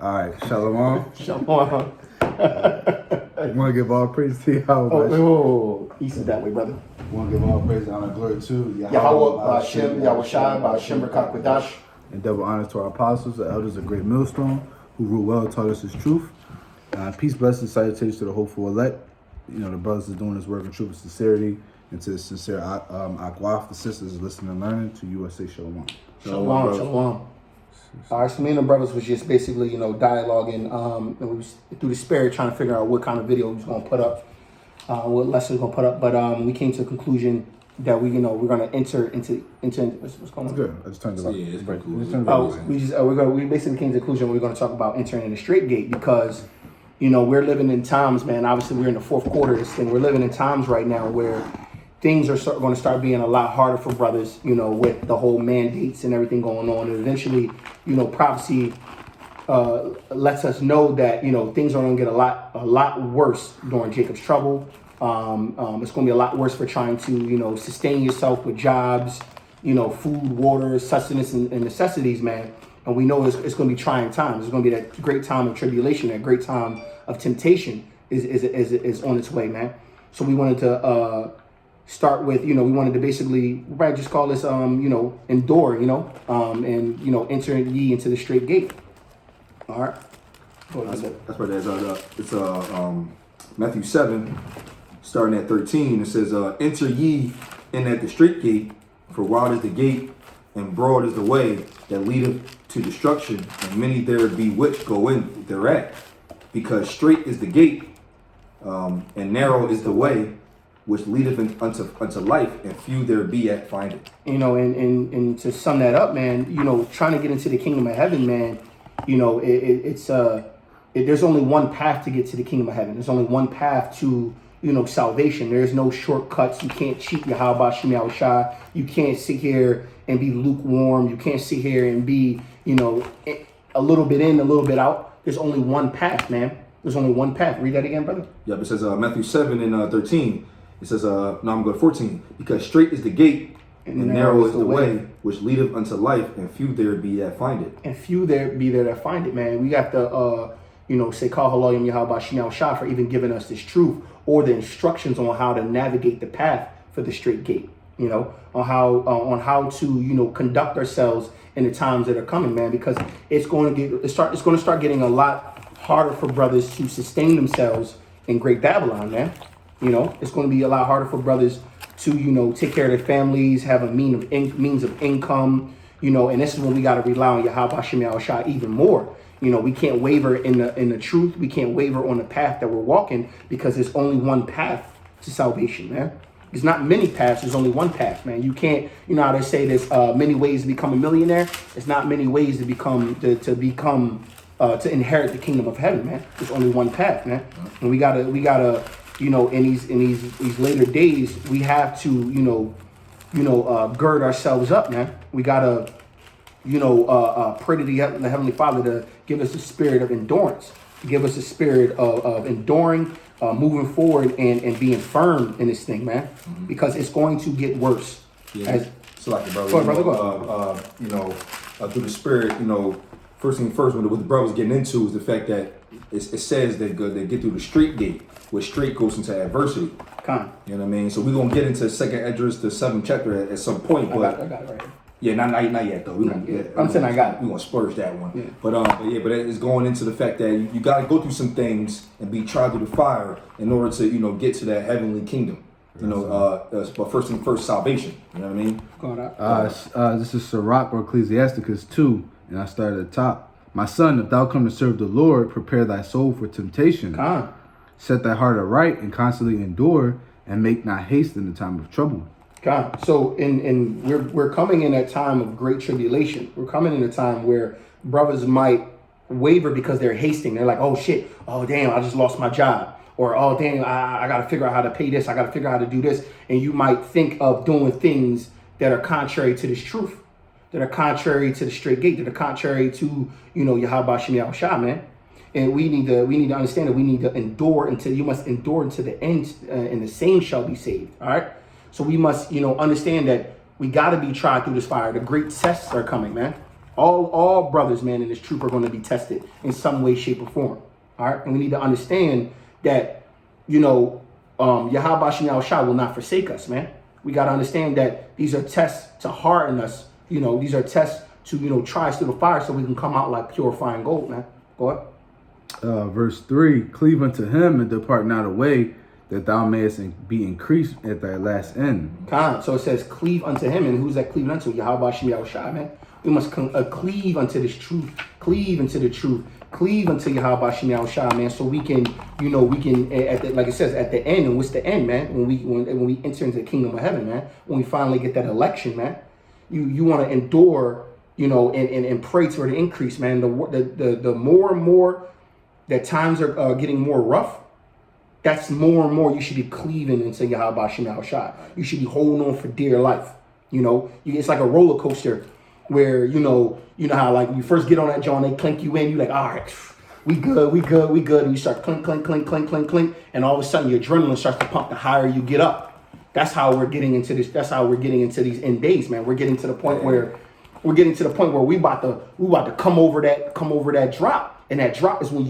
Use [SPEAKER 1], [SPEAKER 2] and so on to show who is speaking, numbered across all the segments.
[SPEAKER 1] All right, Shalom.
[SPEAKER 2] Shalom.
[SPEAKER 1] I want to give all praise to Yahweh.
[SPEAKER 2] Oh, east is that way, brother.
[SPEAKER 1] I want to give all praise and honor and glory to
[SPEAKER 2] Yahweh, Hashem, Yahushai, Hashem, Rakakwadash.
[SPEAKER 1] and double honors to our apostles, the elders of Great Millstone, who rule well, taught us his truth. Peace, blessings, salutations to the hopeful elect. You know, the brothers are doing this work in truth and sincerity, and to the sincere Akwaf, the sisters listening and learning, to USA Shalom.
[SPEAKER 2] Shalom, shalom. All right, so me and the brothers was just basically, dialoguing, and we was through the spirit trying to figure out what kind of video we was going to put up, what lesson we're going to put up. But we came to the conclusion that we're going to enter into what's going on.
[SPEAKER 1] Good. I just turned it up.
[SPEAKER 3] Yeah, it's pretty cool.
[SPEAKER 2] We basically came to the conclusion we're going to talk about entering in the straight gate because, we're living in times, man. Obviously, we're in the fourth quarter of this thing. We're living in times right now where things are going to start being a lot harder for brothers, with the whole mandates and everything going on. And eventually, prophecy lets us know that, things are going to get a lot worse during Jacob's trouble. It's going to be a lot worse for trying to, sustain yourself with jobs, food, water, sustenance, and necessities, man. And we know it's going to be trying times. It's going to be that great time of tribulation, that great time of temptation is on its way, man. So we wanted to start with, we wanted to basically, just call this, endure, and, enter ye into the straight gate. All right.
[SPEAKER 3] That's what it is. It's Matthew 7, starting at 13. It says, enter ye in at the straight gate, for wide is the gate, and broad is the way that leadeth to destruction, and many there be which go in thereat. Because straight is the gate, and narrow is the way which leadeth unto life, and few there be that find it.
[SPEAKER 2] And to sum that up, man, trying to get into the kingdom of heaven, man, there's only one path to get to the kingdom of heaven. There's only one path to, salvation. There's no shortcuts. You can't cheat Yahweh Shem Yahushai. You can't sit here and be lukewarm. You can't sit here and be, a little bit in, a little bit out. There's only one path, man. There's only one path. Read that again, brother.
[SPEAKER 3] Yep, it says Matthew 7 and 13. It says, no, I'm going to 14. Because straight is the gate, and narrow is the way which leadeth unto life, and few there be that find it.
[SPEAKER 2] And few there be there that find it, man. We got to, say, call Haloyim Yahweh Shem Shah for even giving us this truth or the instructions on how to navigate the path for the straight gate, on how to, conduct ourselves in the times that are coming, man, because it's going to start getting a lot harder for brothers to sustain themselves in Great Babylon, man. It's going to be a lot harder for brothers to, take care of their families, have a means of income, and this is when we got to rely on Yahweh Shem Yahushai even more. We can't waver in the truth. We can't waver on the path that we're walking because there's only one path to salvation, man. There's not many paths. There's only one path, man. You can't, how they say there's many ways to become a millionaire. There's not many ways to to inherit the kingdom of heaven, man. There's only one path, man. And we gotta, in these later days, we have to, gird ourselves up, man. We gotta, pray to the Heavenly Father to give us a spirit of endurance, to give us a spirit of enduring, moving forward and being firm in this thing, man, because it's going to get worse.
[SPEAKER 3] Yeah. So like the brother, through the spirit, first thing first, what the brother was getting into is the fact that it says they get through the straight gate, where straight goes into adversity. You know what I mean? So we're gonna get into Second Esdras, the 7th chapter at some point. But
[SPEAKER 2] I got it right here.
[SPEAKER 3] Yeah, not yet though.
[SPEAKER 2] I'm saying I got it.
[SPEAKER 3] We're gonna splurge that one.
[SPEAKER 2] Yeah.
[SPEAKER 3] But it's going into the fact that you gotta go through some things and be tried through the fire in order to get to that heavenly kingdom. But first thing first, salvation. You know what I mean?
[SPEAKER 1] This is Sirach or Ecclesiasticus 2, and I started at the top. My son, if thou come to serve the Lord, prepare thy soul for temptation. Set thy heart aright and constantly endure, and make not haste in the time of trouble.
[SPEAKER 2] So we're coming in a time of great tribulation. We're coming in a time where brothers might waver because they're hasting. They're like, oh shit, oh damn, I just lost my job. Or, oh damn, I got to figure out how to pay this. I got to figure out how to do this. And you might think of doing things that are contrary to this truth, that are contrary to the straight gate, that are contrary to, Yahweh Shem Yahushai, man. And we need to understand that we need to endure you must endure until the end, and the same shall be saved. All right. So we must, understand that we got to be tried through this fire. The great tests are coming, man. All brothers, man, in this truth are going to be tested in some way, shape, or form. All right, and we need to understand that, Yahweh Shem Yahushua will not forsake us, man. We got to understand that these are tests to harden us. These are tests to try us through the fire so we can come out like purifying gold, man. Go ahead.
[SPEAKER 1] Verse 3, cleave unto him and depart not away, that thou mayest be increased at thy last end.
[SPEAKER 2] So it says, cleave unto him. And who's that cleaving unto? Yahweh Shem Yahushua, man. We must cleave unto this truth. Cleave into the truth. Cleave unto Yahweh Shem Yahushua, man. So we can, like it says, at the end. And what's the end, man? When we enter into the kingdom of heaven, man. When we finally get that election, man. You want to endure, and pray for the increase, man. The more and more that times are getting more rough, that's more and more you should be cleaving into Yahweh Shem Yahushua. You should be holding on for dear life. It's like a roller coaster where, how like you first get on that joint, they clink you in, you like, all right, we good. And you start clink, clink, clink, clink, clink, clink. And all of a sudden your adrenaline starts to pump the higher you get up. That's how we're getting into this. That's how we're getting into these end days, man. We're getting to the point where we about to come over that drop. And that drop is when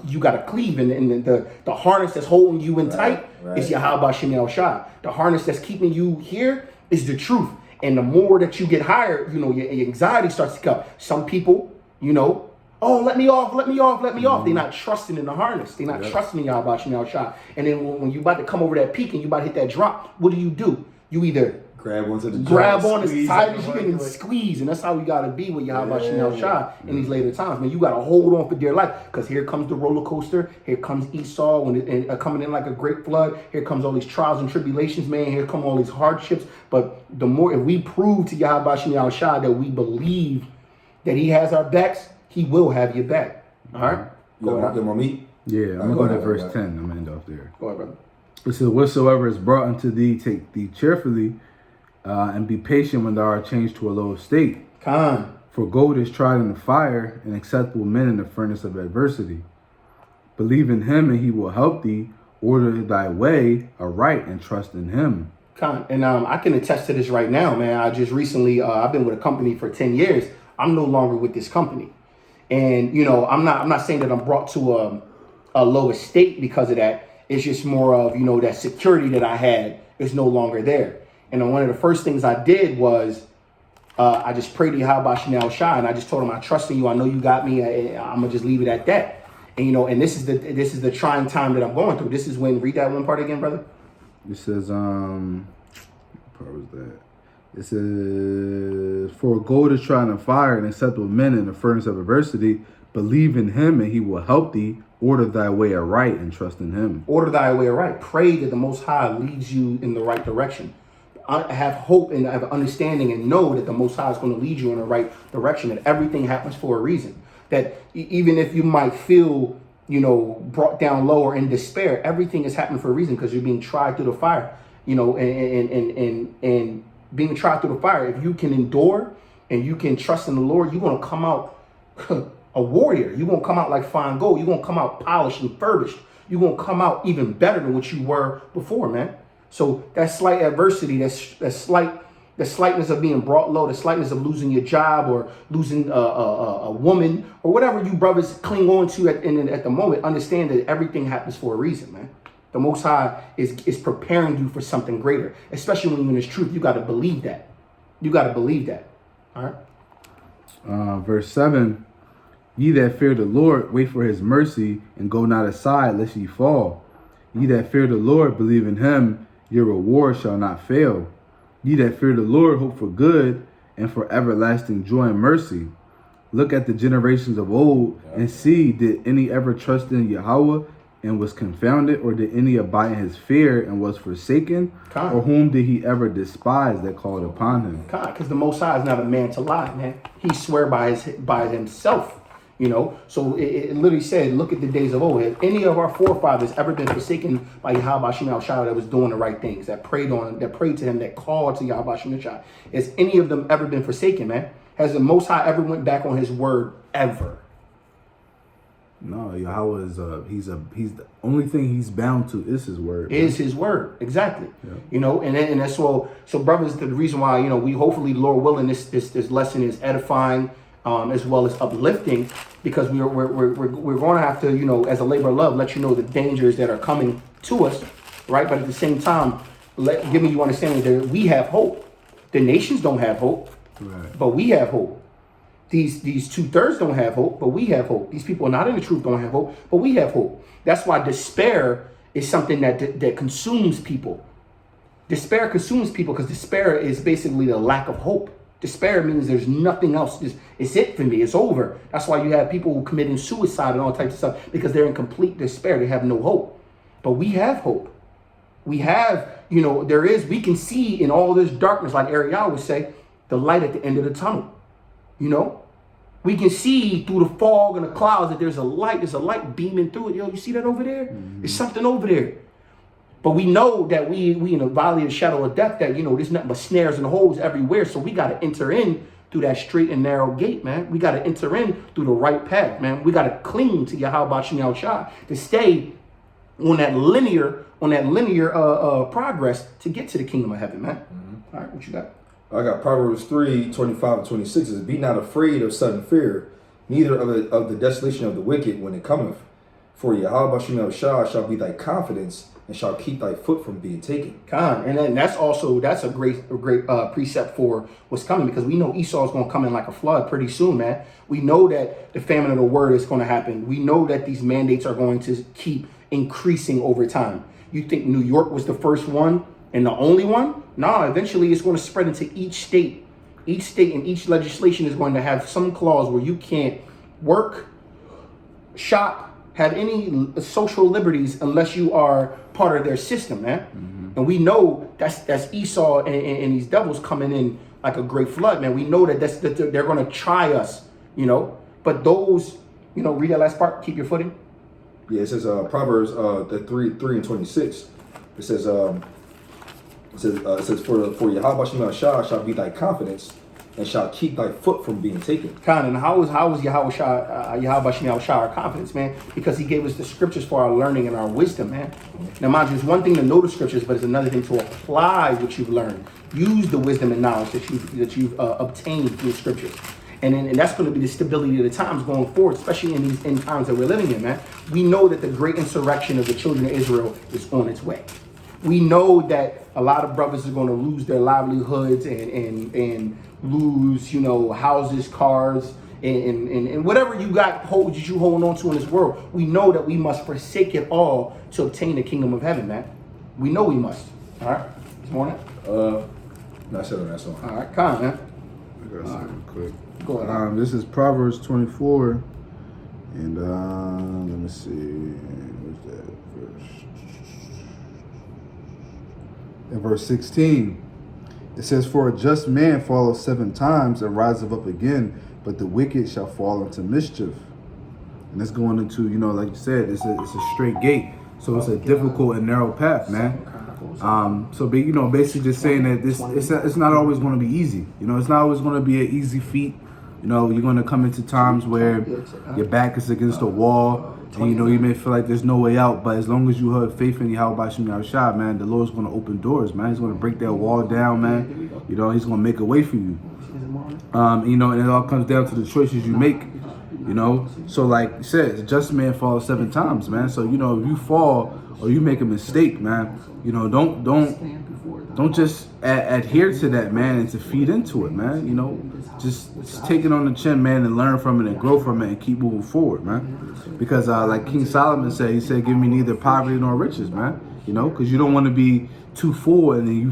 [SPEAKER 2] you got to cleave, and the harness that's holding you in tight is Yahweh Shem Yahushua. The harness that's keeping you here is the truth. And the more that you get higher, your anxiety starts to come. Some people, oh, let me off. Mm-hmm. They're not trusting in the harness. They're not trusting in Yahweh Shem Yahushua. And then when you're about to come over that peak and you about to hit that drop, what do? You either grab on as tight as you can and squeeze. And that's how we got to be with Yahweh Shem Yahushua in these later times. Man, you got to hold on for dear life, because here comes the roller coaster. Here comes Esau coming in like a great flood. Here comes all these trials and tribulations, man. Here come all these hardships. But the more, if we prove to Yahweh Shem Yahushua that we believe that he has our backs, he will have your back. All right?
[SPEAKER 3] Go ahead. Get my meat?
[SPEAKER 1] Yeah, I'm going to go to verse 10. I'm going to end off there.
[SPEAKER 2] Go ahead, brother.
[SPEAKER 1] It says, whatsoever is brought unto thee, take thee cheerfully, and be patient when thou art changed to a low estate. For gold is tried in the fire, and acceptable men in the furnace of adversity. Believe in him, and he will help thee. Order thy way aright, and trust in him.
[SPEAKER 2] And I can attest to this right now, man. I just recently, I've been with a company for 10 years. I'm no longer with this company. And, I'm not saying that I'm brought to a low estate because of that. It's just more of, that security that I had is no longer there. And one of the first things I did was I just prayed to Yahweh Shem Yahushua, and I just told him, I trust in you. I know you got me. I'm gonna just leave it at that. And and this is the trying time that I'm going through. This is when, read that one part again, brother.
[SPEAKER 1] It says, what part was that? It says, for gold is tried in fire, and acceptable men in the furnace of adversity. Believe in him, and he will help thee. Order thy way aright, and trust in him. Order
[SPEAKER 2] thy way aright. Pray that the Most High leads you in the right direction. I have hope and I have understanding and know that the Most High is going to lead you in the right direction, that everything happens for a reason. That even if you might feel, brought down low or in despair, everything is happening for a reason, because you're being tried through the fire, and being tried through the fire. If you can endure and you can trust in the Lord, you're going to come out a warrior. You're going to come out like fine gold. You're going to come out polished and furbished. You're going to come out even better than what you were before, man. So that slight adversity, that slightness of being brought low, the slightness of losing your job or losing a woman or whatever you brothers cling on to at the moment, understand that everything happens for a reason, man. The Most High is preparing you for something greater, especially when you're in this truth. You got to believe that. All right.
[SPEAKER 1] Verse 7, ye that fear the Lord, wait for his mercy, and go not aside, lest ye fall. Ye that fear the Lord, believe in him, your reward shall not fail. Ye that fear the Lord, hope for good, and for everlasting joy and mercy. Look at the generations of old, and see, did any ever trust in Yahweh, and was confounded, or did any abide in his fear, and was forsaken? Or whom did he ever despise that called upon him?
[SPEAKER 2] Because the Most High is not a man to lie, man. He swear by himself. So it literally said, look at the days of old. Have any of our forefathers ever been forsaken by Yahweh Shem Yahushua that was doing the right things, that prayed to him, that called to Yahweh Shem Yahushua? Has any of them ever been forsaken, man? Has the Most High ever went back on his word ever?
[SPEAKER 1] No, Yahweh is he's the only thing he's bound to is his word.
[SPEAKER 2] Is his word, exactly. Yeah. And that's so brothers. The reason why we hopefully, Lord willing, this lesson is edifying. as well as uplifting, because we're going to have to, you know, as a labor of love, let you know the dangers that are coming to us, right? But at the same time, give me you understanding that we have hope. The nations don't have hope,
[SPEAKER 1] Right.
[SPEAKER 2] but we have hope. These 2/3 don't have hope, but we have hope. These people not in the truth don't have hope, but we have hope. That's why despair is something that consumes people. Despair consumes people because despair is basically the lack of hope. Despair means there's nothing else. It's it for me. It's over. That's why you have people who committing suicide and all types of stuff, because they're in complete despair. They have no hope. But we have hope. We have, you know, we can see in all this darkness, like Ariel would say, the light at the end of the tunnel. You know, we can see through the fog and the clouds that there's a light beaming through it. Yo, you see that over there? Mm-hmm. There's something over there. But we know that we in the valley of the shadow of death, that, you know, there's nothing but snares and holes everywhere. So we got to enter in through that straight and narrow gate, man. We got to enter in through the right path, man. We got to cling to Yahweh Shem Yahushua to stay on that linear progress to get to the kingdom of heaven, man. Mm-hmm. All right, what you got?
[SPEAKER 3] I got Proverbs 3:25 and 26 is, be not afraid of sudden fear, neither of the desolation of the wicked when it cometh. For Yahweh Shem Yahushua shall be thy confidence, and shall keep thy foot from being taken.
[SPEAKER 2] And then that's a great precept for what's coming, because we know Esau is going to come in like a flood pretty soon, man. We know that the famine of the word is going to happen. We know that these mandates are going to keep increasing over time. You think New York was the first one and the only one? No, eventually it's going to spread into each state. Each state and each legislation is going to have some clause where you can't work, shop, have any social liberties unless you are part of their system, man. Mm-hmm. And we know that's Esau and these devils coming in like a great flood, man. We know that they're going to try us, you know. But those, you know, read that last part. Keep your footing.
[SPEAKER 3] Yeah, it says Proverbs the 3:26. It says for Yahweh Shem Yahushua shall be thy confidence, and shall keep thy foot from being taken.
[SPEAKER 2] And how is Yahweh Shem Yahushua our confidence, man? Because he gave us the scriptures for our learning and our wisdom, man. Now, mind you, it's one thing to know the scriptures, but it's another thing to apply what you've learned. Use the wisdom and knowledge that you've obtained through the scriptures. And that's going to be the stability of the times going forward, especially in these end times that we're living in, man. We know that the great insurrection of the children of Israel is on its way. We know that a lot of brothers are going to lose their livelihoods and lose, you know, houses, cars, and whatever you holding on to in this world. We know that we must forsake it all to obtain the kingdom of heaven, man. We know we must. All right, this morning.
[SPEAKER 3] Not sure that's on.
[SPEAKER 2] All right, come on, man.
[SPEAKER 1] I got something quick.
[SPEAKER 2] Go ahead.
[SPEAKER 1] This is Proverbs 24, and let me see. Where's that verse? In verse 16, it says, "For a just man falleth 7 times and riseth up again, but the wicked shall fall into mischief." And it's going into, you know, like you said, it's a straight gate, so it's a difficult and narrow path, man. So, you know, basically just saying that it's not always going to be easy. You know, it's not always going to be an easy feat. You know, you're going to come into times where your back is against the wall, and, you know, you may feel like there's no way out. But as long as you have faith in Yahweh Shem Yahushua, man, the Lord's going to open doors, man. He's going to break that wall down, man. You know, he's going to make a way for you. You know, and it all comes down to the choices you make. You know, so like you said, a just man falls 7 times, man. So, you know, if you fall or you make a mistake, man, you know, don't just adhere to that, man, and to feed into it, man. You know, just take it on the chin, man, and learn from it and grow from it and keep moving forward, man. Because like King Solomon said, he said, "Give me neither poverty nor riches," man. You know, because you don't want to be too full and then you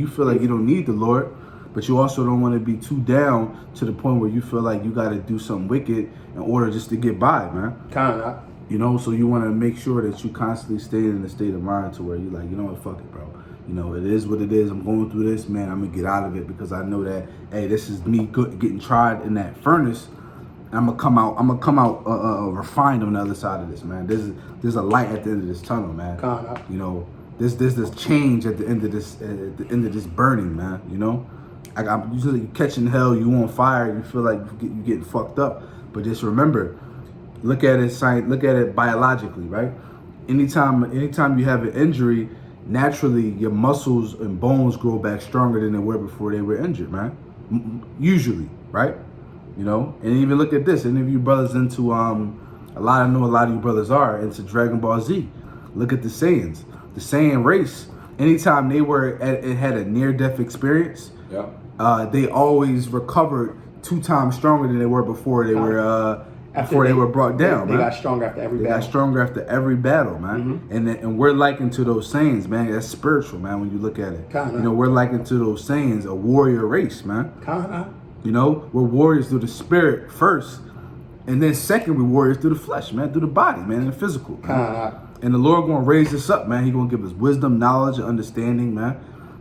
[SPEAKER 1] feel like you don't need the Lord, but you also don't want to be too down to the point where you feel like you got to do something wicked in order just to get by, man.
[SPEAKER 2] Kind of.
[SPEAKER 1] You know, so you want to make sure that you constantly stay in a state of mind to where you're like, you know what, fuck it, bro. You know, it is what it is. I'm going through this, man. I'm going to get out of it because I know that, hey, this is me getting tried in that furnace. I'm going to come out refined on the other side of this, man. There's a light at the end of this tunnel, man. You know, there's this change at the end of this burning, man, you know. I'm usually catching hell, you on fire, you feel like you're getting fucked up. But just remember, look at it biologically, right? Anytime you have an injury, naturally your muscles and bones grow back stronger than they were before they were injured, man. Usually, right? You know, and even look at this. Any of you brothers into I know a lot of you brothers are into Dragon Ball Z. Look at the Saiyans. The Saiyan race. Anytime they had a near-death experience, they always recovered 2 times stronger than they were before they were brought down.
[SPEAKER 2] They got stronger after every battle.
[SPEAKER 1] Got stronger after every battle, man. And we're likened to those Saiyans, man. That's spiritual, man. When you look at it,
[SPEAKER 2] Kinda.
[SPEAKER 1] you know, we're likened to those Saiyans, a warrior race, man. You know, we're warriors through the spirit first, and then second, we're warriors through the flesh, man, through the body, man, and the physical. And the Lord gonna raise us up, man. He gonna give us wisdom, knowledge, and understanding, man.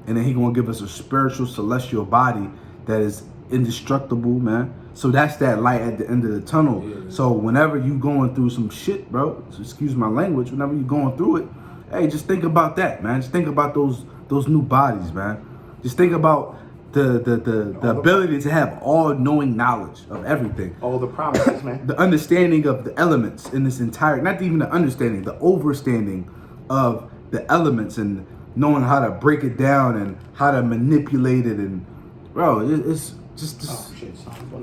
[SPEAKER 1] And then he gonna give us a spiritual, celestial body that is indestructible, man. So that's that light at the end of the tunnel. So whenever you going through some shit, bro, so excuse my language, whenever you going through it, hey, just think about that, man. Just think about those new bodies, man. Just think about the ability to have all knowing knowledge of everything.
[SPEAKER 2] All the promises, man.
[SPEAKER 1] The understanding of the elements in this entire, not even the understanding, the overstanding of the elements and knowing how to break it down and how to manipulate it. And bro, it's just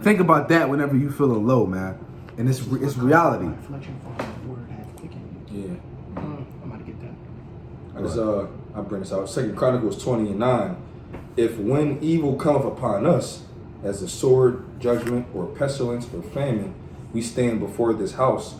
[SPEAKER 1] think about that whenever you feeling low, man. And it's reality.
[SPEAKER 3] Yeah.
[SPEAKER 2] I'm about to get that.
[SPEAKER 3] I bring this out. 2 Chronicles 20:9. If when evil cometh upon us, as a sword, judgment, or pestilence, or famine, we stand before this house,